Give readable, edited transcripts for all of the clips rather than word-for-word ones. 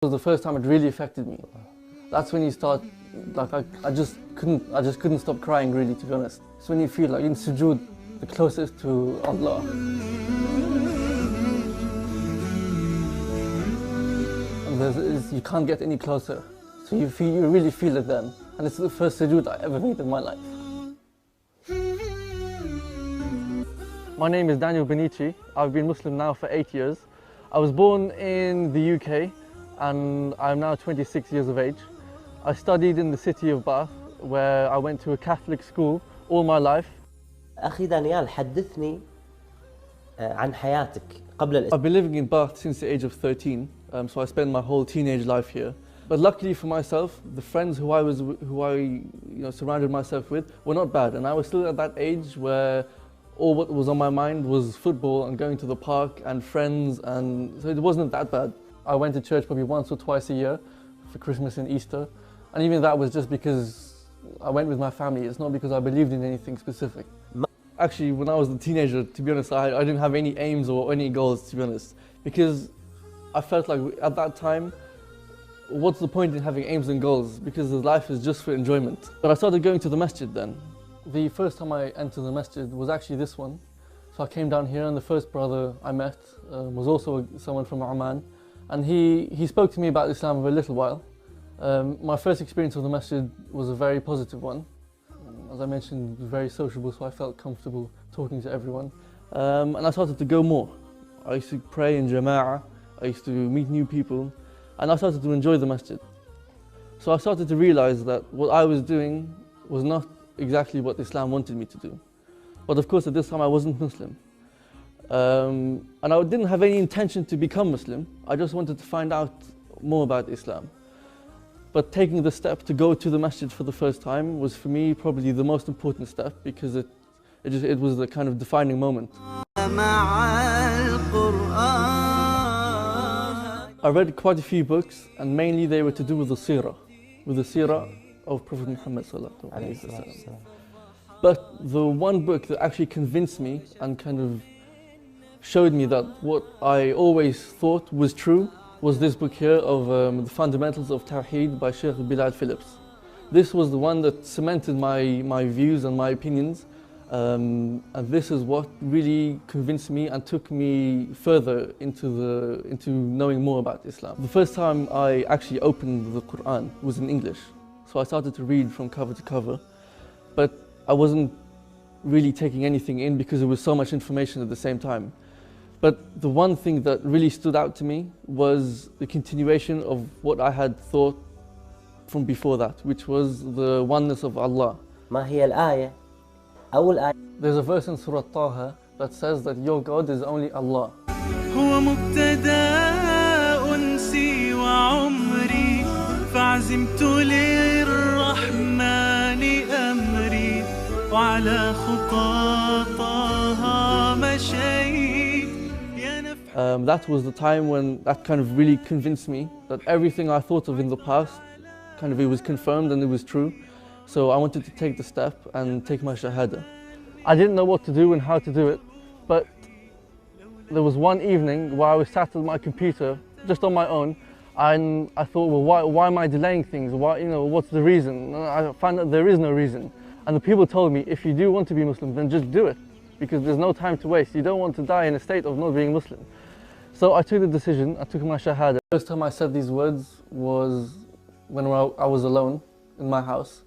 was the first time it really affected me. That's when you start, like I just couldn't stop crying really, to be honest. It's when you feel like in sujood, the closest to Allah. And you can't get any closer. So you really feel it then. And it's the first sujood I ever made in my life. My name is Daniel Benici. I've been Muslim now for 8 years. I was born in the UK and I'm now 26 years of age. I studied in the city of Bath where I went to a Catholic school all my life. أخي دانيال حدثني عن حياتك قبل I've been living in Bath since the age of 13, so I spent my whole teenage life here. But luckily for myself, the friends who I surrounded myself with were not bad, and I was still at that age where all what was on my mind was football and going to the park and friends, and so it wasn't that bad. I went to church probably once or twice a year for Christmas and Easter, and even that was just because I went with my family. It's not because I believed in anything specific. Actually, when I was a teenager, to be honest, I didn't have any aims or any goals, to be honest, because I felt like at that time, what's the point in having aims and goals? Because life is just for enjoyment. But I started going to the masjid then. The first time I entered the masjid was actually this one. So I came down here and the first brother I met was also someone from Oman. And he spoke to me about Islam for a little while. My first experience of the masjid was a very positive one. As I mentioned, very sociable, so I felt comfortable talking to everyone. And I started to go more. I used to pray in Jama'ah, I used to meet new people, and I started to enjoy the masjid. So I started to realize that what I was doing was not exactly what Islam wanted me to do. But of course at this time I wasn't Muslim. And I didn't have any intention to become Muslim. I just wanted to find out more about Islam. But taking the step to go to the masjid for the first time was for me probably the most important step, because it was the kind of defining moment. I read quite a few books, and mainly they were to do with the seerah of Prophet Muhammad sallallahu alaihi wasallam. But the one book that actually convinced me and kind of showed me that what I always thought was true was this book here of The Fundamentals of Tawheed by Sheikh Bilal Phillips. This was the one that cemented my views and my opinions, and this is what really convinced me and took me further into knowing more about Islam. The first time I actually opened the Quran was in English, so I started to read from cover to cover, but I wasn't really taking anything in because there was so much information at the same time. But the one thing that really stood out to me was the continuation of what I had thought from before that, which was the oneness of Allah. ما هي الآية؟ أول آية. There's a verse in Surah Taha that says that your God is only Allah. هو مبتدأ أنسي وعمري فعزمت للرحمن أمري وعلى خطى طه مشيت. That was the time when that kind of really convinced me that everything I thought of in the past, kind of it was confirmed and it was true. So I wanted to take the step and take my shahada. I didn't know what to do and how to do it, but there was one evening where I was sat at my computer just on my own, and I thought, well, why am I delaying things? What's the reason? And I found that there is no reason. And the people told me, if you do want to be Muslim, then just do it, because there's no time to waste. You don't want to die in a state of not being Muslim. So I took the decision, I took my shahada. The first time I said these words was when I was alone in my house,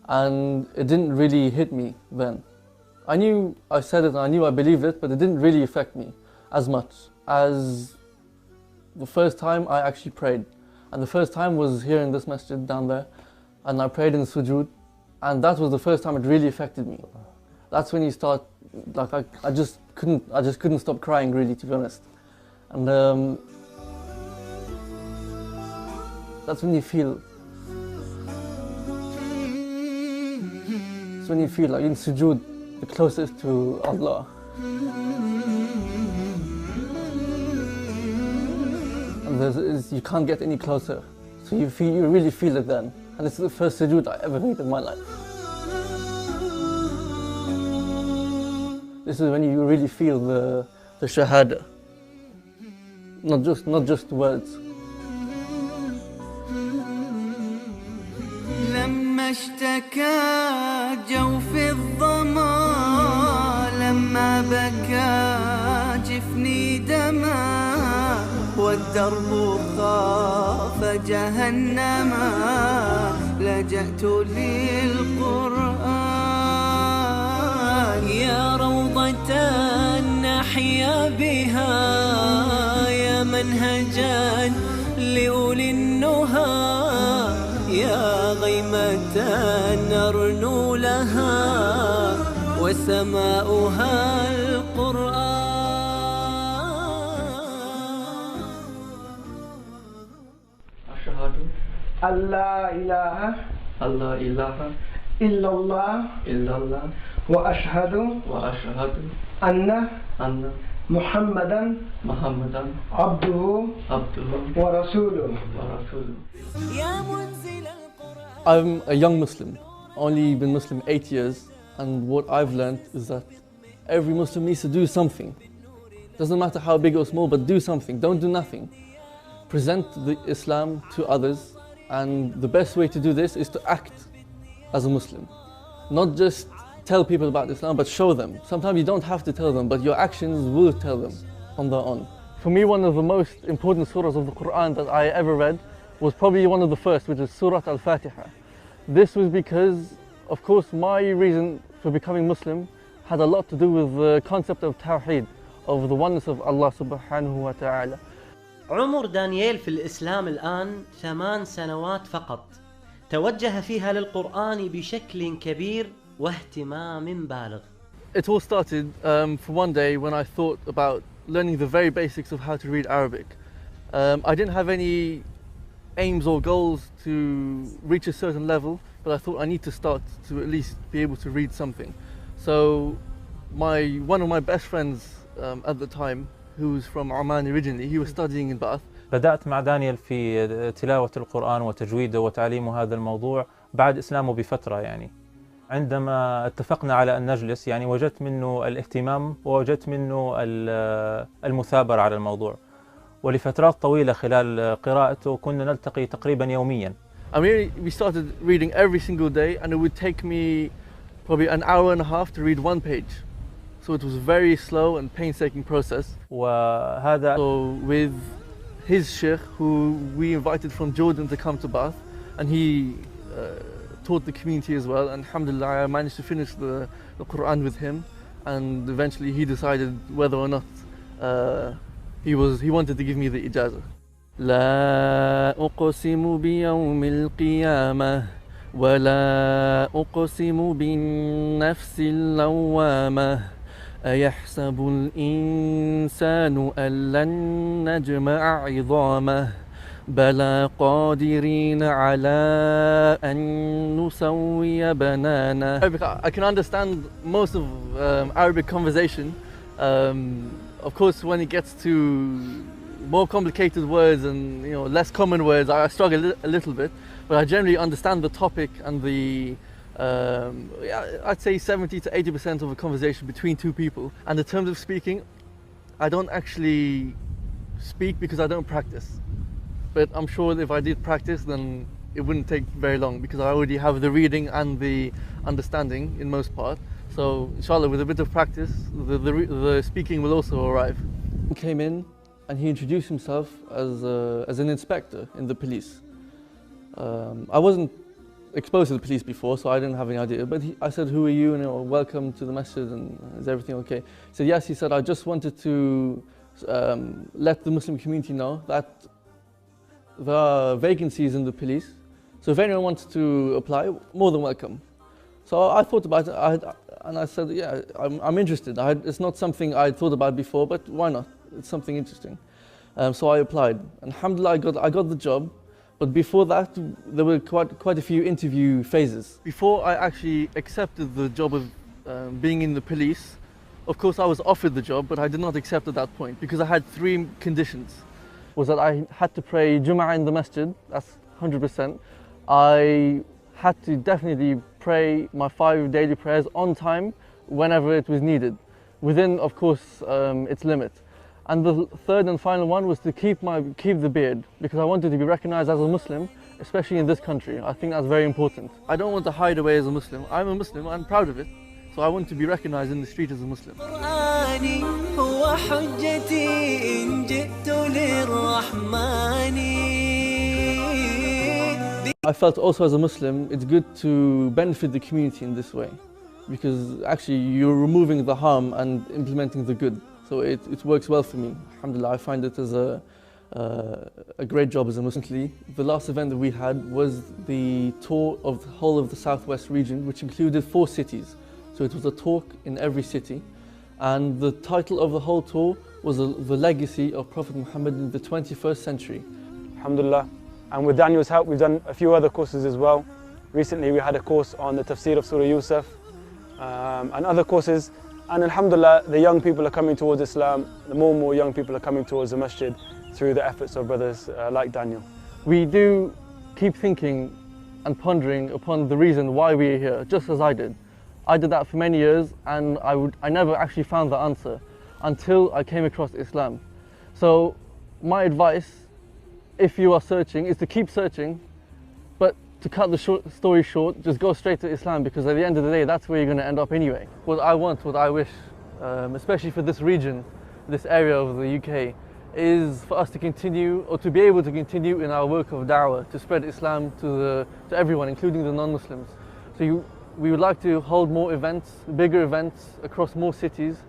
and it didn't really hit me then. I knew I said it, I knew I believed it, but it didn't really affect me as much as the first time I actually prayed. And the first time was here in this masjid down there, and I prayed in sujood, and that was the first time it really affected me. That's when you start, like I just couldn't stop crying really, to be honest. And that's when you feel, it's when you feel like in sujood, the closest to Allah. And you can't get any closer. So you really feel it then. And it's the first sujood I ever made in my life. This is when you really feel the shahada. Not just words. اشتكى جوف الظما لما بكى جفني دما والدرب خاف جهنما لجأت للقرآن يا روضة نحيا بها يا منهجا لأولي النهى يا غيمة نرنو لها وسماؤها القرآن أشهد أن لا إله أن لا إله إلا الله إلا الله وأشهد وأشهد أن أن محمدا محمدا عبده عبده ورسوله. ورسوله. يا منزل القرآن. I'm a young Muslim, only been Muslim 8 years, and what I've learned is that every Muslim needs to do something. Doesn't matter how big or small, but do something, don't do nothing. Present the Islam to others, and the best way to do this is to act as a Muslim. Not just tell people about Islam, but show them. Sometimes you don't have to tell them, but your actions will tell them on their own. For me, one of the most important surahs of the Quran that I ever read was probably one of the first, which is Surah Al-Fatiha. This was because, of course, my reason for becoming Muslim had a lot to do with the concept of Tawheed, of the oneness of Allah subhanahu wa ta'ala. عمر دانييل في الإسلام الآن 8 سنوات فقط، توجه فيها للقرآن بشكل كبير واهتمام بالغ. It all started for one day when I thought about learning the very basics of how to read Arabic. I didn't have any aims or goals to reach a certain level, but I thought I need to start to at least be able to read something. So one of my best friends at the time, who was from Oman originally, he was studying in Bath. بدأت مع دانيال في تلاوة القرآن وتجويده وتعليم هذا الموضوع بعد إسلامه بفترة يعني. عندما اتفقنا على أن نجلس يعني وجدت منه الاهتمام ووجدت منه المثابرة على الموضوع. ولفترات طويلة خلال قراءته كنا نلتقي تقريبا يوميا. I mean, we started reading every single day, and it would take me probably an hour and a half to read one page. So it was a very slow and painstaking process. وهذا So with his sheikh, who we invited from Jordan to come to Bath, and he taught the community as well, and alhamdulillah I managed to finish the Quran with him, and eventually he decided whether or not he wanted to give me the ijazah. لا أقسم بيوم القيامة ولا أقسم بالنفس اللوامة أيحسب الإنسان أن لن نجمع عظامه بلى قادرين على أن نسوي بنانه. I can understand most of Arabic conversation. Of course, when it gets to more complicated words and less common words, I struggle a little bit. But I generally understand the topic and the I'd say 70 to 80% of a conversation between two people. And in terms of speaking, I don't actually speak because I don't practice. But I'm sure if I did practice, then it wouldn't take very long because I already have the reading and the understanding in most part. So inshallah, with a bit of practice, the speaking will also arrive. He came in and he introduced himself as an inspector in the police. I wasn't exposed to the police before, so I didn't have any idea. But I said, "Who are you?" And welcome to the masjid, and is everything okay? He said, "Yes." He said, "I just wanted to let the Muslim community know that there are vacancies in the police. So if anyone wants to apply, more than welcome." So I thought about it, and I said, "Yeah, I'm interested. It's not something I'd thought about before, but why not? It's something interesting." So I applied. And alhamdulillah, I got the job. But before that, there were quite a few interview phases. Before I actually accepted the job of being in the police, of course I was offered the job, but I did not accept at that point because I had 3 conditions. Was that I had to pray Jum'ah in the masjid, that's 100%. I had to definitely pray my 5 daily prayers on time whenever it was needed, within, of course, its limit. And the third and final one was to keep the beard, because I wanted to be recognized as a Muslim, especially in this country. I think that's very important. I don't want to hide away as a Muslim. I'm a Muslim, I'm proud of it. So I want to be recognized in the street as a Muslim. قرآني هو حجتي إن جئت للرحمن. I felt also as a Muslim, it's good to benefit the community in this way, because actually you're removing the harm and implementing the good. So it works well for me. Alhamdulillah, I find it as a great job as a Muslim. The last event that we had was the tour of the whole of the southwest region, which included 4 cities. So it was a talk in every city. And the title of the whole tour was the legacy of Prophet Muhammad in the 21st century. Alhamdulillah. And with Daniel's help, we've done a few other courses as well. Recently, we had a course on the tafsir of Surah Yusuf and other courses. And Alhamdulillah, the young people are coming towards Islam. The more and more young people are coming towards the masjid through the efforts of brothers like Daniel. We do keep thinking and pondering upon the reason why we are here, just as I did. I did that for many years, and I never actually found the answer until I came across Islam. So my advice, if you are searching, is to keep searching, but to cut the story short, just go straight to Islam, because at the end of the day, that's where you're going to end up anyway. What I want, what I wish, especially for this region, this area of the UK, is for us to continue, or to be able to continue in our work of da'wah, to spread Islam to everyone, including the non-Muslims. So we would like to hold more events, bigger events across more cities,